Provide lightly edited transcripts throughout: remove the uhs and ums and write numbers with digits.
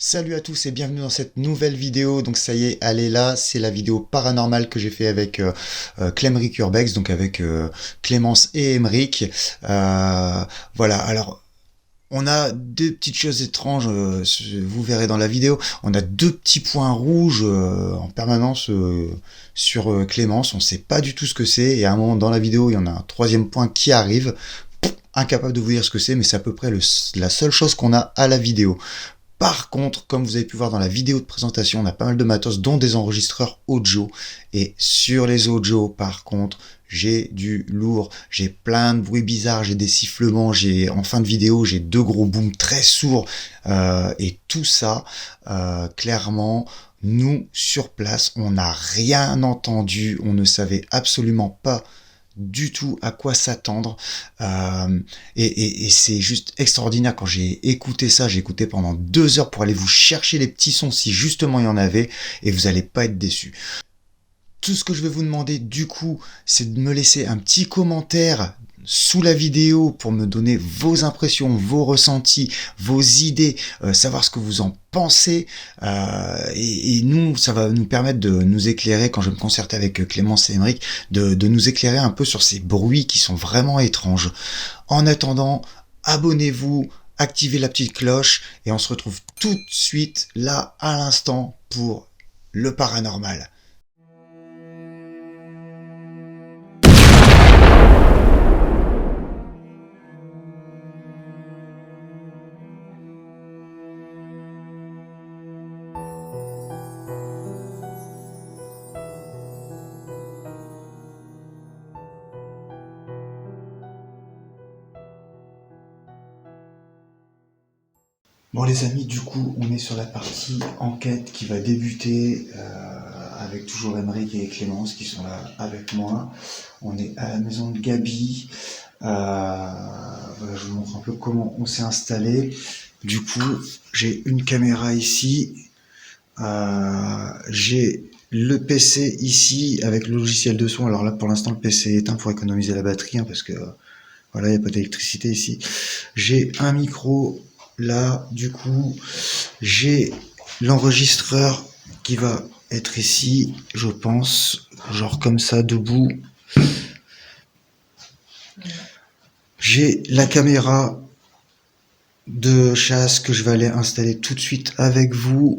Salut à tous et bienvenue dans cette nouvelle vidéo. Donc ça y est, elle est là, c'est la vidéo paranormale que j'ai fait avec Clemric Urbex, donc avec Clémence et Emeric. Euh, voilà, alors on a deux petites choses étranges, vous verrez dans la vidéo. On a deux petits points rouges en permanence sur Clémence, on sait pas du tout ce que c'est, et à un moment dans la vidéo, il y en a un troisième point qui arrive. Incapable de vous dire ce que c'est, mais c'est à peu près la seule chose qu'on a à la vidéo. Par contre, comme vous avez pu voir dans la vidéo de présentation, on a pas mal de matos, dont des enregistreurs audio. Et sur les audios, par contre, j'ai du lourd. J'ai plein de bruits bizarres, j'ai des sifflements, en fin de vidéo, j'ai deux gros booms très sourds. Et tout ça, clairement, nous, sur place, on n'a rien entendu. On ne savait absolument pas du tout à quoi s'attendre. Et c'est juste extraordinaire. Quand j'ai écouté ça, j'ai écouté pendant 2 heures pour aller vous chercher les petits sons si justement il y en avait, et vous allez pas être déçus. Tout ce que je vais vous demander du coup, c'est de me laisser un petit commentaire sous la vidéo pour me donner vos impressions, vos ressentis, vos idées, savoir ce que vous en pensez. Et nous, ça va nous permettre de nous éclairer, quand je vais me concerter avec Clémence et Emeric, de nous éclairer un peu sur ces bruits qui sont vraiment étranges. En attendant, abonnez-vous, activez la petite cloche, et on se retrouve tout de suite là, à l'instant, pour le paranormal. Bon les amis, du coup on est sur la partie enquête qui va débuter avec toujours Emeric et Clémence qui sont là avec moi. On est à la maison de Gabi. Voilà, je vous montre un peu comment on s'est installé. Du coup, j'ai une caméra ici. J'ai le PC ici avec le logiciel de son. Alors là pour l'instant le PC est éteint pour économiser la batterie, hein, parce que voilà, il n'y a pas d'électricité ici. J'ai un micro là, du coup, j'ai l'enregistreur qui va être ici, je pense, genre comme ça, debout. J'ai la caméra de chasse que je vais aller installer tout de suite avec vous.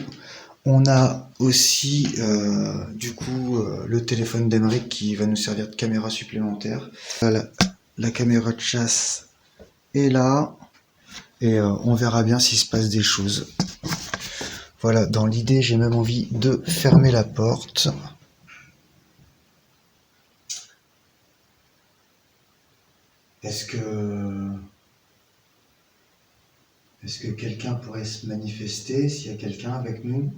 On a aussi, du coup, le téléphone d'Emeric qui va nous servir de caméra supplémentaire. La caméra de chasse est là. Et on verra bien s'il se passe des choses. Voilà, dans l'idée, j'ai même envie de fermer la porte. Est-ce que, est-ce que quelqu'un pourrait se manifester, s'il y a quelqu'un avec nous?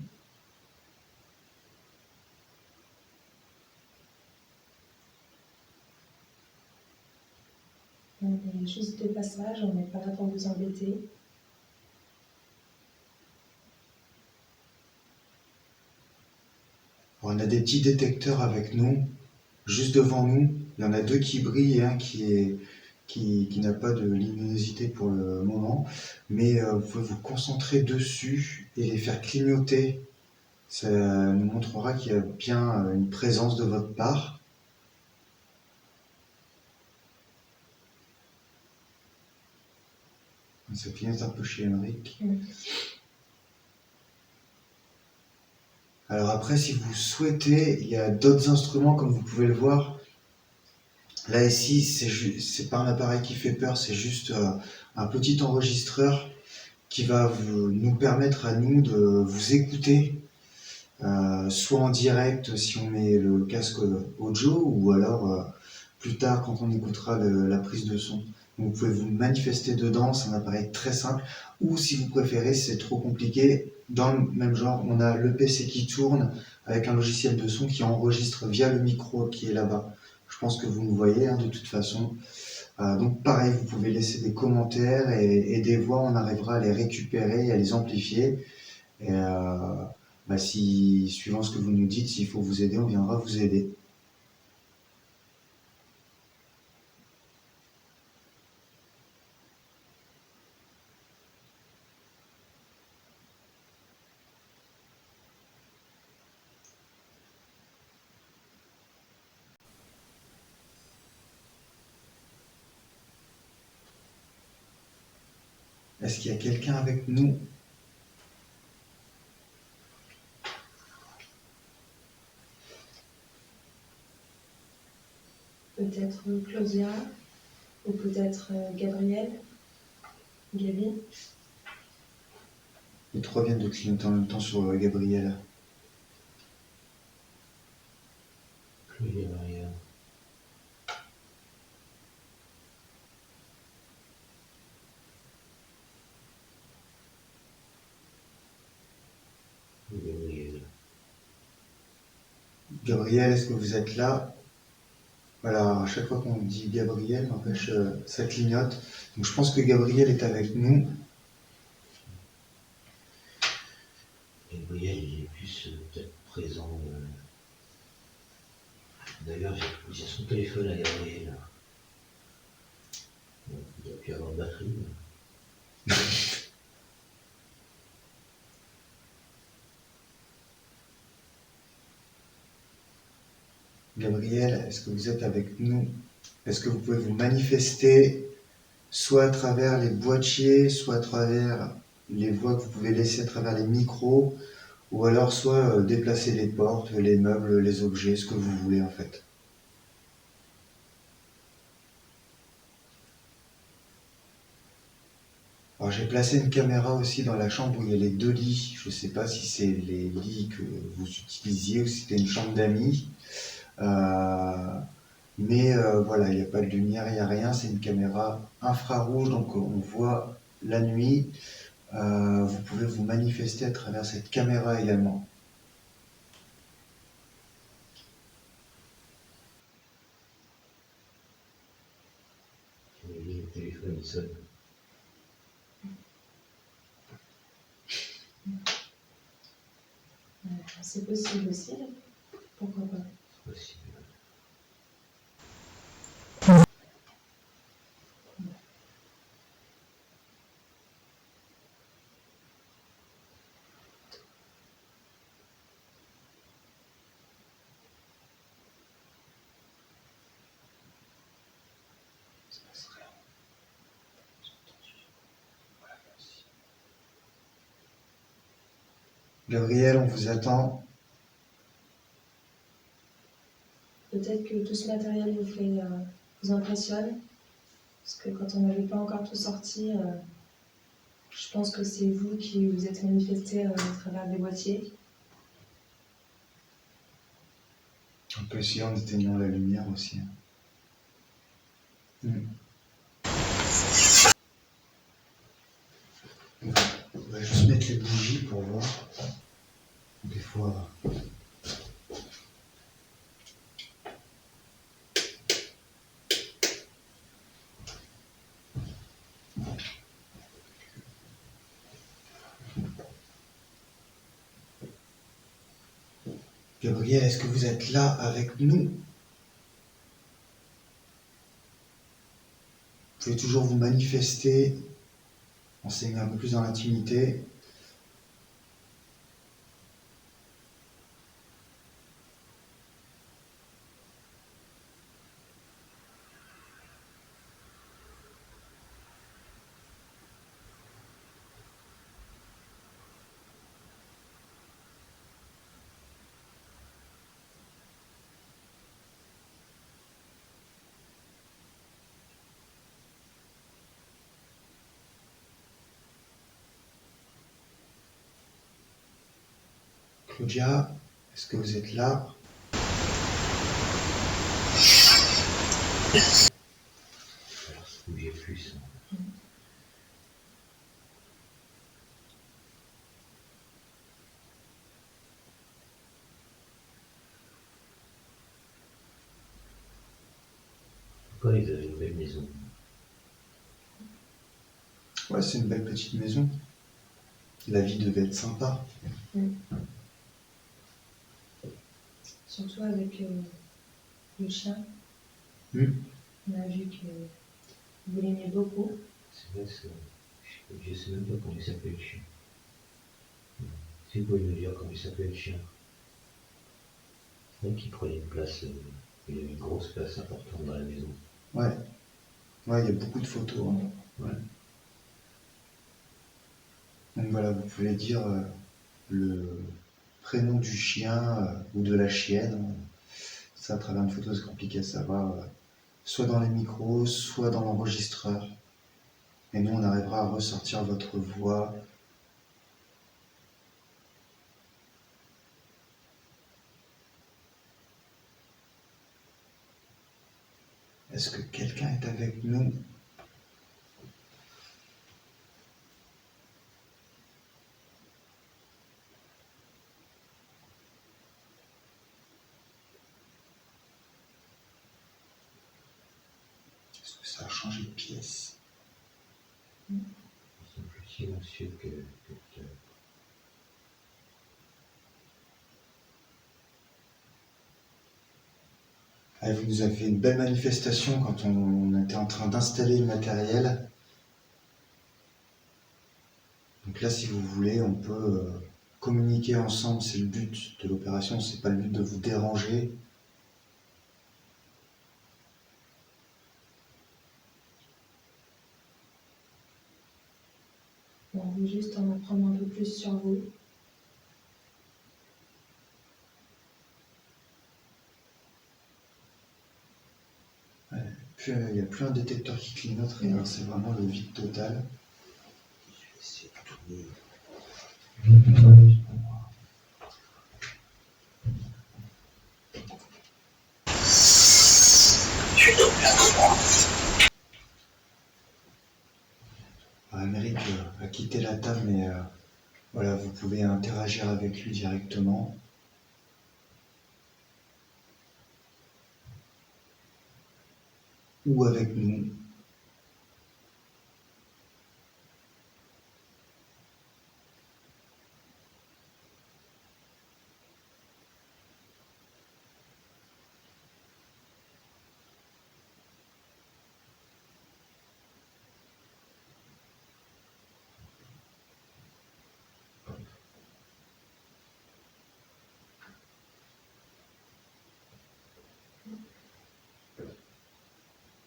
On est juste de passage, on n'est pas là pour vous embêter. On a des petits détecteurs avec nous, juste devant nous. Il y en a deux qui brillent et un qui n'a pas de luminosité pour le moment. Mais vous pouvez vous concentrer dessus et les faire clignoter. Ça nous montrera qu'il y a bien une présence de votre part. Ça clignote un peu chez Emeric. Alors après, si vous souhaitez, il y a d'autres instruments comme vous pouvez le voir. Là ici, c'est pas un appareil qui fait peur, c'est juste un petit enregistreur qui va nous permettre à nous de vous écouter, soit en direct si on met le casque audio, ou alors plus tard quand on écoutera la prise de son. Donc, vous pouvez vous manifester dedans, c'est un appareil très simple. Ou si vous préférez, si c'est trop compliqué, dans le même genre, on a le PC qui tourne avec un logiciel de son qui enregistre via le micro qui est là-bas. Je pense que vous me voyez, hein, de toute façon. Donc pareil, vous pouvez laisser des commentaires, et des voix, on arrivera à les récupérer et à les amplifier. Et si, suivant ce que vous nous dites, s'il faut vous aider, on viendra vous aider. Est-ce qu'il y a quelqu'un avec nous? Peut-être Claudia, ou peut-être Gabriel, Gabi. Les trois viennent de clignoter en même temps sur Gabriel. Chloé et Maria. Gabriel. Gabriel, est-ce que vous êtes là? Voilà, à chaque fois qu'on dit Gabriel, n'empêche, ça clignote. Donc je pense que Gabriel est avec nous. Gabriel, il est plus peut-être présent. D'ailleurs, j'ai son téléphone à Gabriel. Bon, il doit plus avoir de batterie. Gabriel, est-ce que vous êtes avec nous? Est-ce que vous pouvez vous manifester, soit à travers les boîtiers, soit à travers les voix que vous pouvez laisser à travers les micros, ou alors soit déplacer les portes, les meubles, les objets, ce que vous voulez en fait. Alors j'ai placé une caméra aussi dans la chambre où il y a les deux lits. Je ne sais pas si c'est les lits que vous utilisiez ou si c'était une chambre d'amis. Mais voilà, il n'y a pas de lumière, il n'y a rien. C'est une caméra infrarouge, donc on voit la nuit. Vous pouvez vous manifester à travers cette caméra également. Le téléphone, il sonne. C'est possible aussi, pourquoi pas. C'est possible. Gabriel, on vous attend. Peut-être que tout ce matériel vous impressionne, parce que quand on n'avait pas encore tout sorti, je pense que c'est vous qui vous êtes manifesté à travers des boîtiers. On peut essayer en éteignant la lumière aussi. On va juste mettre les bougies pour voir. Des fois. Gabriel, est-ce que vous êtes là avec nous? Vous pouvez toujours vous manifester, enseigner un peu plus dans l'intimité. Claudia, est-ce que vous êtes là? Alors, se bouger plus. Pourquoi ils avaient une belle maison? Ouais, c'est une belle petite maison. La vie devait être sympa. Surtout avec le chien. Mm. On a vu que vous l'aimiez beaucoup. C'est vrai, je sais même pas comment il s'appelle le chien. C'est quoi me dire comment il s'appelle le chien? C'est vrai qu'il prenait une place, il avait une grosse place importante dans la maison. Ouais. Ouais, il y a beaucoup de photos. Hein. Ouais. Donc voilà, vous pouvez dire le prénom du chien ou de la chienne. Ça, à travers une photo, c'est compliqué à savoir. Soit dans les micros, soit dans l'enregistreur. Et nous, on arrivera à ressortir votre voix. Est-ce que quelqu'un est avec nous? Est-ce que ça a changé de pièce? Ils sont plus silencieux que tout à l'heure. Ah, vous nous avez fait une belle manifestation quand on était en train d'installer le matériel. Donc là, si vous voulez, on peut communiquer ensemble. C'est le but de l'opération, c'est pas le but de vous déranger. On veut juste en apprendre un peu plus sur vous. Puis il n'y a plus un détecteur qui clignote, rien, c'est vraiment le vide total. Je vais essayer de tourner. Amérique a quitté la table, mais voilà, vous pouvez interagir avec lui directement. Ou avec nous.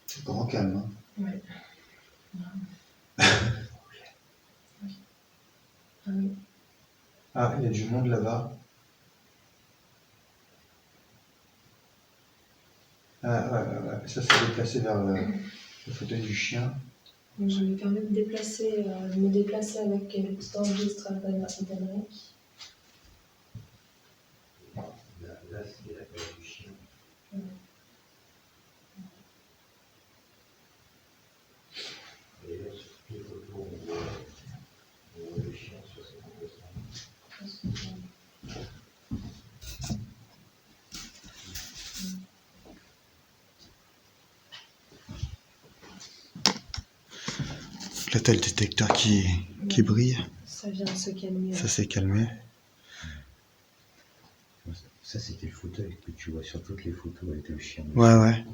C'est grand calme. Hein. Ouais. Oui. Ah, il y a du monde là-bas. Ah, ouais. Ça s'est déplacé vers le fauteuil du chien. Donc, je me permets de me déplacer avec le petit enregistreur d'Amérique. Là, c'est la gueule du chien. Et là, sur toutes les photos, on voit le chien sur ses composants. Là, t'as le détecteur qui brille. Ça vient de se calmer. Ça s'est calmé. Ça, c'était le fauteuil que tu vois sur toutes les photos avec le chien. Ouais.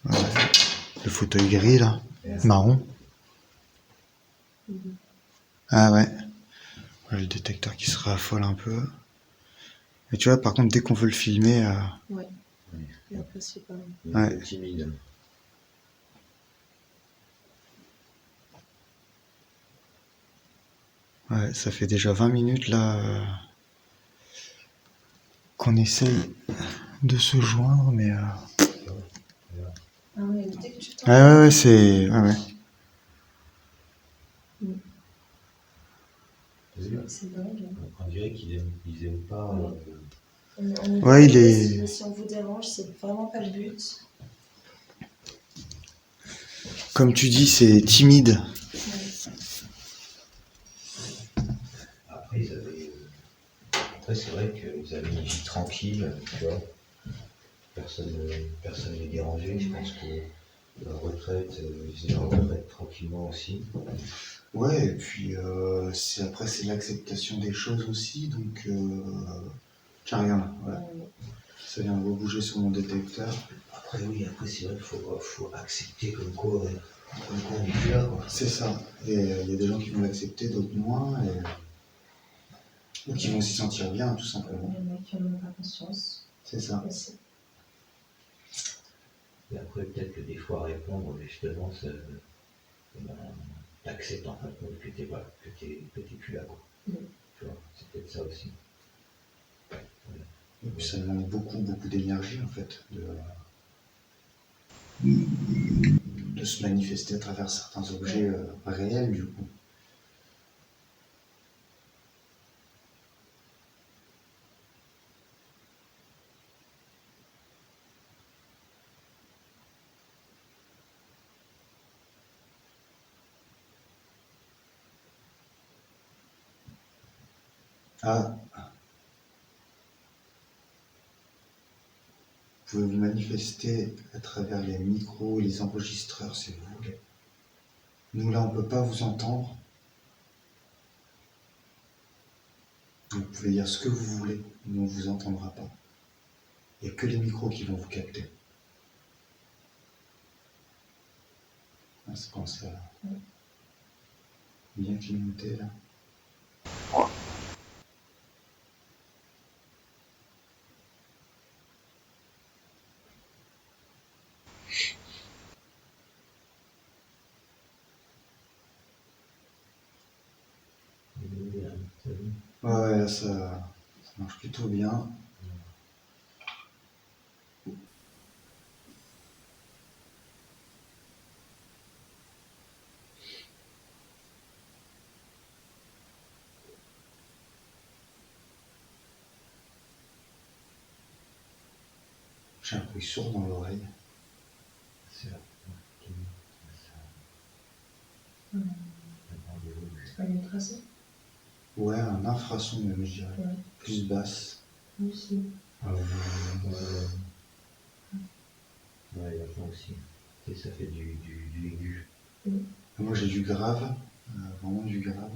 Le fauteuil gris, là. Marron. Ah ouais. Le détecteur qui se raffole un peu. Et tu vois, par contre, dès qu'on veut le filmer... Ouais. Et après, c'est pas... Il est un peu timide. Ouais, ça fait déjà 20 minutes, là, qu'on essaye de se joindre, mais... Ah ouais, dès que tu Ouais, c'est... Ouais. C'est dingue. On dirait qu'ils aiment pas... Ouais, il est... Si on vous dérange, c'est vraiment pas le but. Comme tu dis, c'est timide. Après, Après, c'est vrai qu'ils avaient une vie tranquille, tu vois. Personne ne les dérangeait. Je pense que la retraite, ils faisaient leur retraite tranquillement aussi. Ouais, et puis après, c'est l'acceptation des choses aussi, donc... Tiens, regarde, voilà. Ça vient de rebouger sur mon détecteur. Après, c'est vrai qu'il faut accepter comme quoi on est plus là, quoi. C'est ça. Et il y a des gens qui vont l'accepter, d'autres moins, ou qui vont s'y sentir bien, tout simplement. Il y en a qui n'en ont pas conscience. C'est ça. Aussi. Et après, peut-être que des fois, répondre, justement, t'acceptes en fin de compte que t'es voilà, que t'es plus là, quoi. Tu vois, c'est peut-être ça aussi. Voilà. Et puis ça demande beaucoup, beaucoup d'énergie en fait, de se manifester à travers certains objets réels du coup. Ah, vous pouvez vous manifester à travers les micros, les enregistreurs si vous voulez. Nous là on ne peut pas vous entendre. Vous pouvez dire ce que vous voulez, nous on ne vous entendra pas. Il n'y a que les micros qui vont vous capter. Ah, c'est quand ça bien clignoté là. Bien, t'as vu? Ouais, là ça marche plutôt bien. J'ai un bruit sourd dans l'oreille. C'est là. C'est pas une ultrason? Ouais, un infrason même, je dirais. Ouais. Plus basse. Oui, aussi. Ah ouais, ouais, la fin aussi. Et ça fait du aigu. Moi j'ai du grave, vraiment du grave.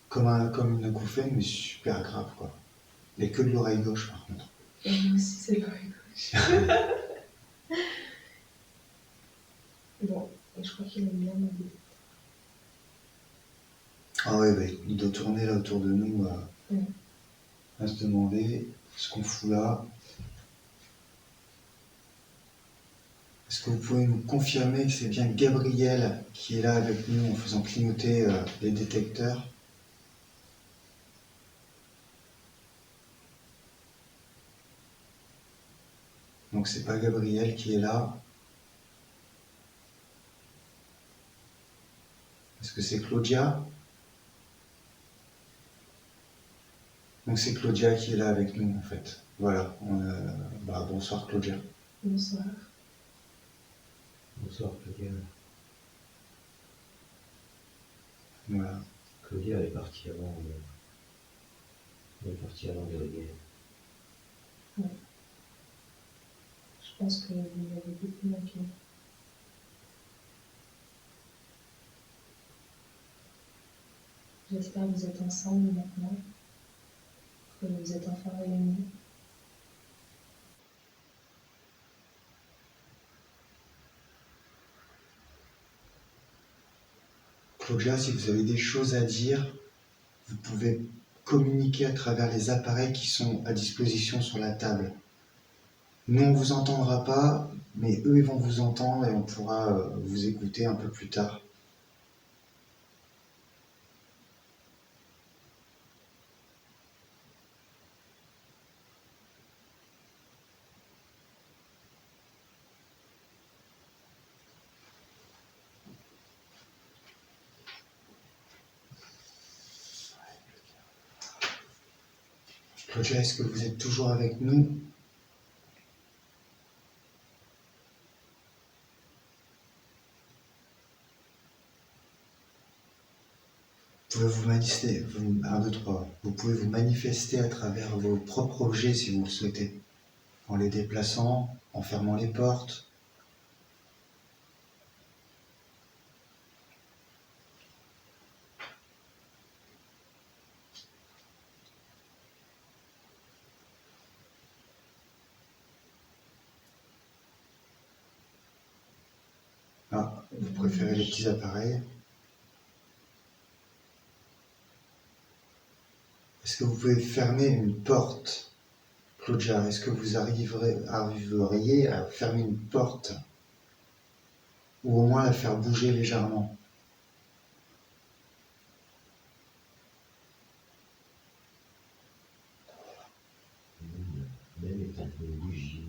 Comme une acouphène, mais super grave quoi. Il n'y a que de l'oreille gauche par contre. Et moi aussi, c'est l'oreille gauche. Bon, et je crois qu'il aime bien ma vie. Ah ouais, bah, il doit tourner là autour de nous Mm. à se demander ce qu'on fout là. Est-ce que vous pouvez nous confirmer que c'est bien Gabriel qui est là avec nous en faisant clignoter les détecteurs? Donc c'est pas Gabriel qui est là. Est-ce que c'est Claudia? Donc c'est Claudia qui est là avec nous en fait. Voilà. Bonsoir Claudia. Bonsoir. Bonsoir Claudia. Voilà. Claudia elle est partie avant. Elle est partie avant Gabriel. Ouais. Je pense que vous m'avez beaucoup manqué. J'espère que vous êtes ensemble maintenant, que vous êtes enfin réunis. Claudia, si vous avez des choses à dire, vous pouvez communiquer à travers les appareils qui sont à disposition sur la table. Nous, on vous entendra pas, mais eux, ils vont vous entendre et on pourra vous écouter un peu plus tard. Claudia, est-ce que vous êtes toujours avec nous? Vous pouvez vous manifester, 1, 2, 3. Vous pouvez vous manifester à travers vos propres objets si vous le souhaitez, en les déplaçant, en fermant les portes. Ah, vous préférez les petits appareils? Est-ce que vous pouvez fermer une porte? Claudia, est-ce que vous arriveriez à fermer une porte? Ou au moins la faire bouger légèrement. Même éteindre une bougie.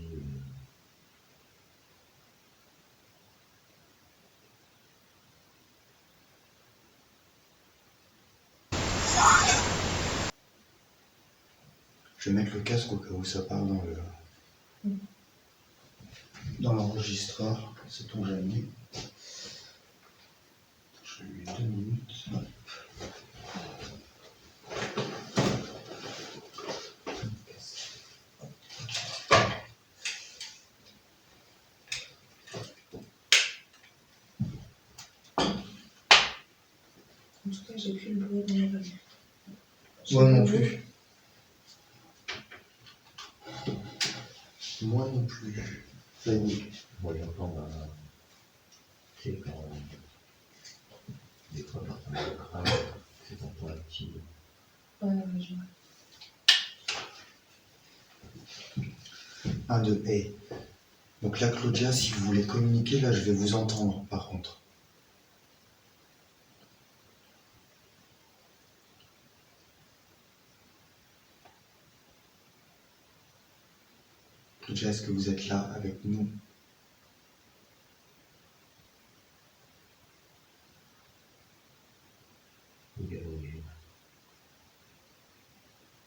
Je vais mettre le casque au cas où ça part dans l'enregistreur, sait-on jamais. Je lui ai 2 minutes. En tout cas, j'ai plus le bruit de mon oreille. Moi non plus. Moi non plus. Ça y est. Moi j'entends c'est quand des fois quand on a le crâne, c'est quand on active. Ouais, je vois. 1, 2, et. Donc là, Claudia, si vous voulez communiquer, là, je vais vous entendre, par contre. Claudia, est-ce que vous êtes là avec nous?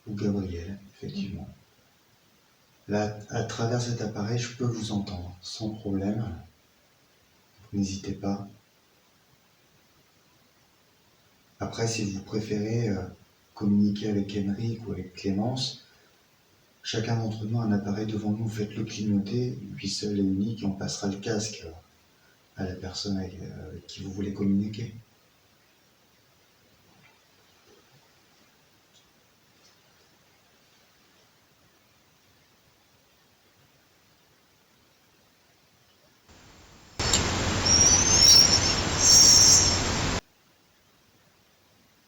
Ou Gabriel, effectivement. Là, à travers cet appareil, je peux vous entendre, sans problème. N'hésitez pas. Après, si vous préférez communiquer avec Émeric ou avec Clémence, chacun d'entre nous a un appareil devant nous, faites-le clignoter, et puis seul et unique, et on passera le casque à la personne avec qui vous voulez communiquer.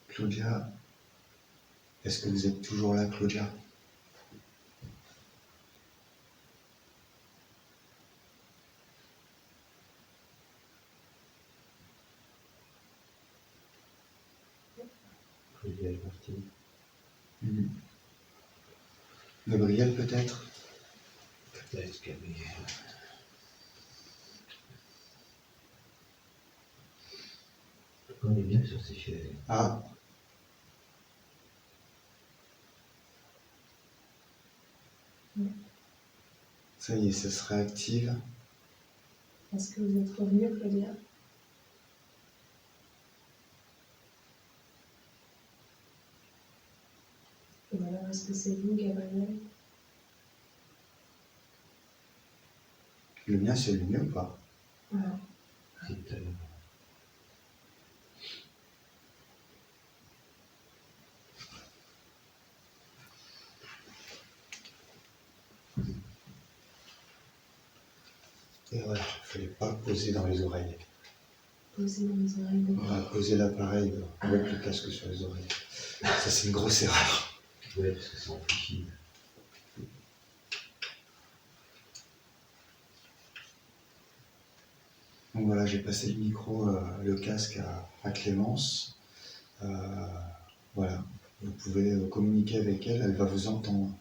Claudia, est-ce que vous êtes toujours là, Claudia? Claudia est partie. Gabriel, peut-être? Peut-être Gabriel. On est bien sur ces chaises. Ah. Ça y est, ça se réactive. Est-ce que vous êtes revenu, Claudia? Ou alors, est-ce que c'est vous, Gabriel? Le mien s'est allumé ou pas? Ouais. C'est Et ouais, il fallait pas poser dans les oreilles. Poser dans les oreilles de Ouais, poser l'appareil avec le casque sur les oreilles. Ça, c'est une grosse erreur. ouais, parce que c'est amplifié. Donc voilà, j'ai passé le micro, le casque à Clémence. Voilà, vous pouvez communiquer avec elle, elle va vous entendre.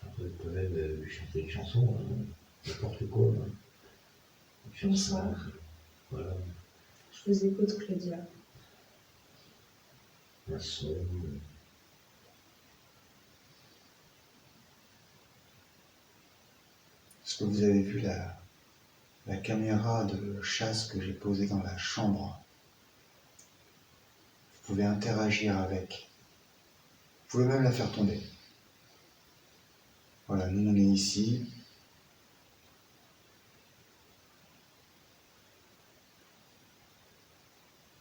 Après, vous pouvez même lui chanter une chanson, hein, n'importe quoi. Hein. Une chanson, Bonsoir. voilà, Je vous écoute, Claudia. un son. Est-ce que vous avez vu la caméra de chasse que j'ai posée dans la chambre? Vous pouvez interagir avec. Vous pouvez même la faire tomber. Voilà, nous on est ici.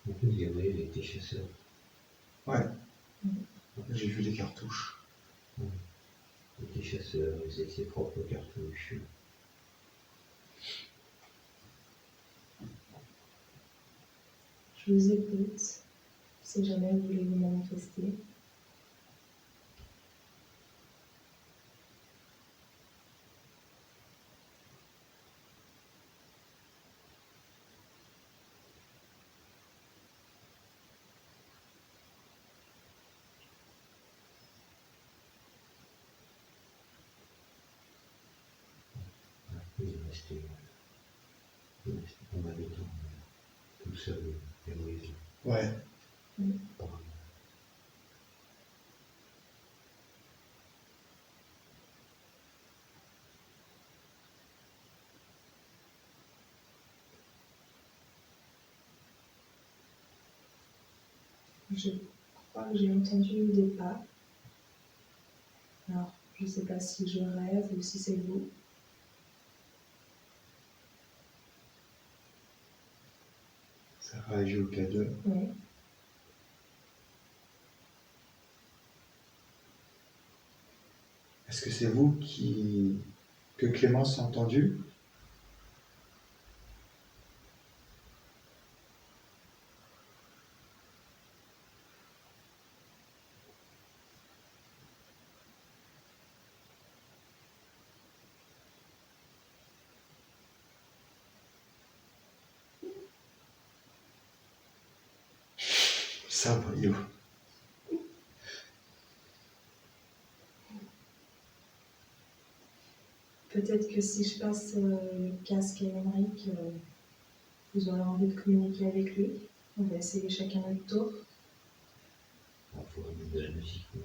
En plus, Gabriel était chasseur. Ouais, j'ai vu les cartouches. Il était chasseur, il faisait ses propres cartouches. Je vous écoute, si jamais vous voulez vous manifester. rester en habitant tout seul et Moïse. Ouais. Par- Je crois que j'ai entendu des pas. Alors, je ne sais pas si je rêve ou si c'est vous. Ça réagit au K2. Oui. Est-ce que c'est vous que Clémence a entendu? Ça, voyou. Peut-être que si je passe le casque à Émeric, vous aurez envie de communiquer avec lui. On va essayer chacun notre tour. Il faudrait mettre de la musique. Quoi.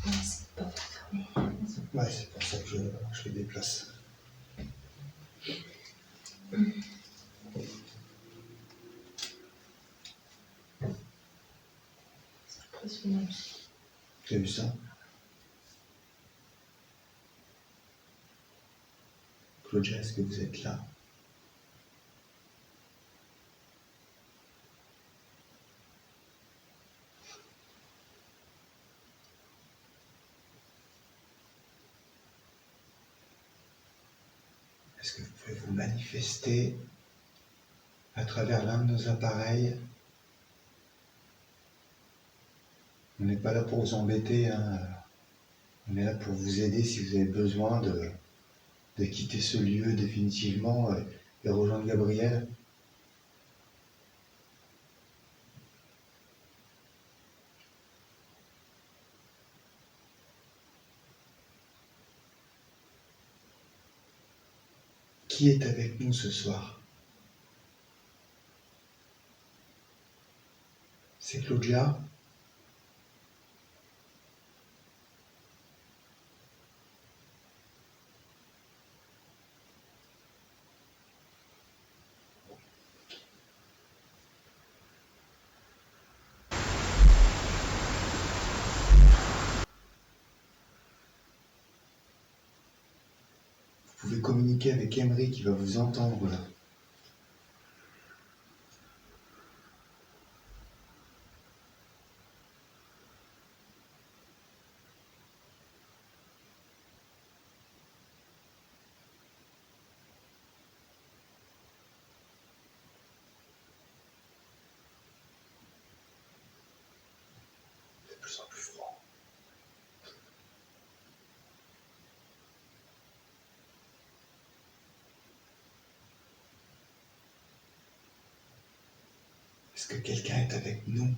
Merci de ne pas faire fermer. Ouais, c'est pour ça que je les déplace. C'est impressionnant. Tu as vu ça? Claudia, est-ce que vous êtes là? Est-ce que vous pouvez vous manifester à travers l'un de nos appareils? On n'est pas là pour vous embêter, hein. On est là pour vous aider si vous avez besoin de quitter ce lieu définitivement et rejoindre Gabriel. Qui est avec nous ce soir? C'est Claudia? Vous pouvez communiquer avec Emery qui va vous entendre là. C'est de plus en plus froid. Est-ce que quelqu'un est avec nous?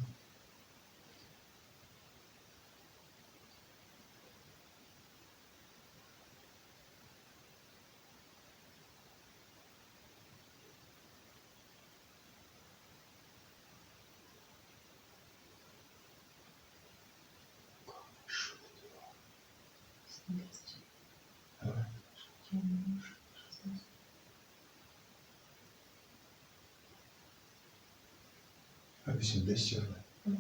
C'est une question. Ah ouais. Il y a une mouche, je sais. Ah oui, c'est une bestiole. Ouais.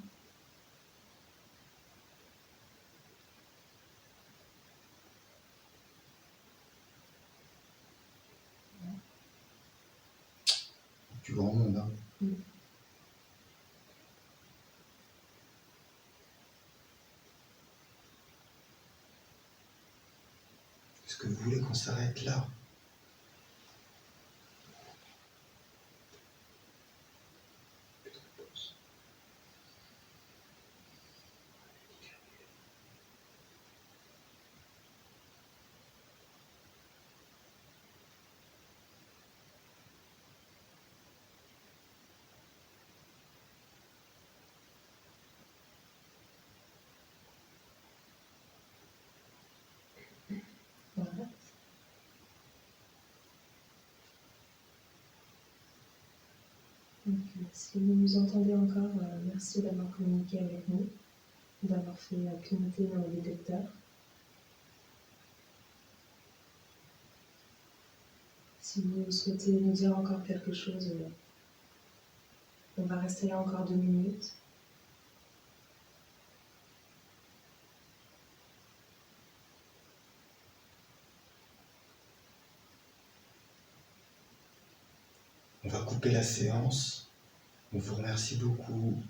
Ouais. Du grand monde, hein. Est-ce que vous voulez qu'on s'arrête là? Donc, si vous nous entendez encore, merci d'avoir communiqué avec nous, d'avoir fait clignoter nos détecteurs. Si vous souhaitez nous dire encore quelque chose, on va rester là encore 2 minutes. On va couper la séance. On vous remercie beaucoup